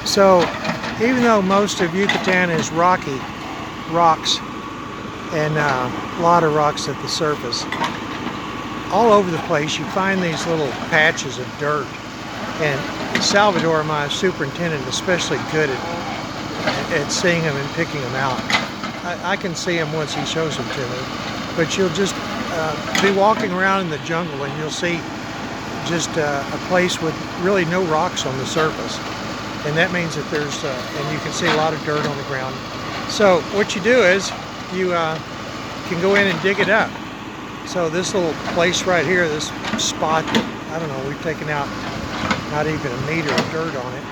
So even though most of Yucatan is rocky, rocks, and a lot of rocks at the surface, all over the place you find these little patches of dirt. And Salvador, my superintendent, is especially good at seeing them and picking them out. I can see them once he shows them to me, but you'll just be walking around in the jungle and you'll see just a place with really no rocks on the surface. And that means that there's, and you can see a lot of dirt on the ground. So what you do is you can go in and dig it up. So this little place right here, this spot that, I don't know, we've taken out not even a meter of dirt on it,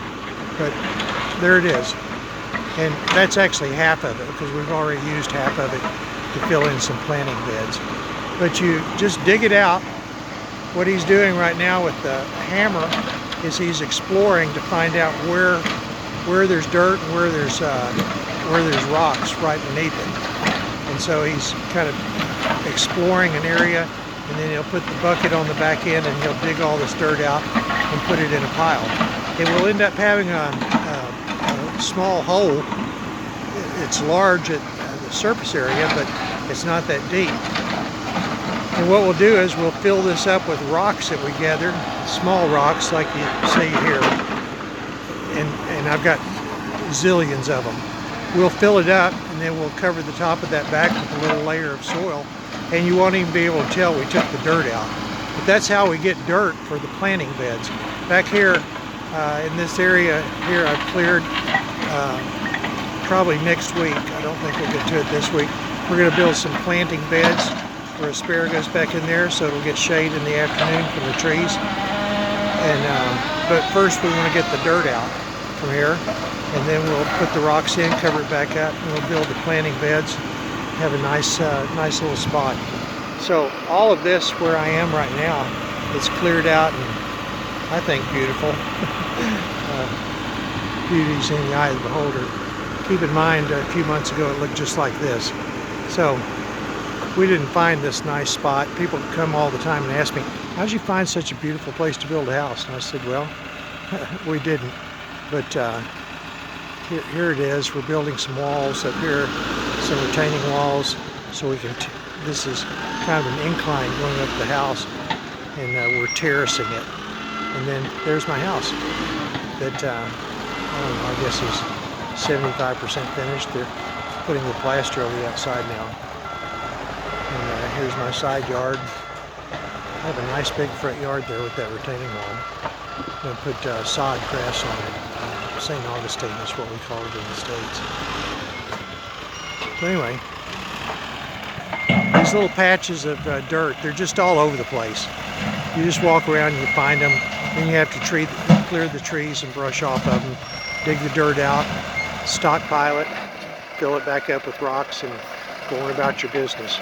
but there it is. And that's actually half of it because we've already used half of it to fill in some planting beds. But you just dig it out. What he's doing right now with the hammer is he's exploring to find out where there's dirt and where there's rocks right beneath it. And so he's kind of exploring an area, and then he'll put the bucket on the back end and he'll dig all this dirt out and put it in a pile. It will end up having a small hole. It's large at the surface area, but it's not that deep. And what we'll do is we'll fill this up with rocks that we gathered, small rocks like you see here, and I've got zillions of them. We'll fill it up and then we'll cover the top of that back with a little layer of soil, and you won't even be able to tell we took the dirt out. But that's how we get dirt for the planting beds. Back here in this area here I've cleared probably next week. I don't think we'll get to it this week. We're going to build some planting beds for asparagus back in there so it'll get shade in the afternoon from the trees. And but first we want to get the dirt out from here, and then we'll put the rocks in, cover it back up, and we'll build the planting beds, have a nice little spot. So all of this where I am right now is cleared out and I think beautiful. Beauty's in the eye of the beholder. Keep in mind a few months ago it looked just like this. So we didn't find this nice spot. People come all the time and ask me, how'd you find such a beautiful place to build a house? And I said, well, we didn't. But here it is. We're building some walls up here, some retaining walls, so we can, this is kind of an incline going up the house, and we're terracing it. And then there's my house that, I don't know, I guess is 75% finished. They're putting the plaster over the outside now. And here's my side yard. I have a nice big front yard there with that retaining wall. I'm going to put sod grass on it. St. Augustine is what we call it in the States. So anyway, these little patches of dirt, they're just all over the place. You just walk around and you find them. Then you have to clear the trees and brush off of them, dig the dirt out, stockpile it, fill it back up with rocks, and go on about your business.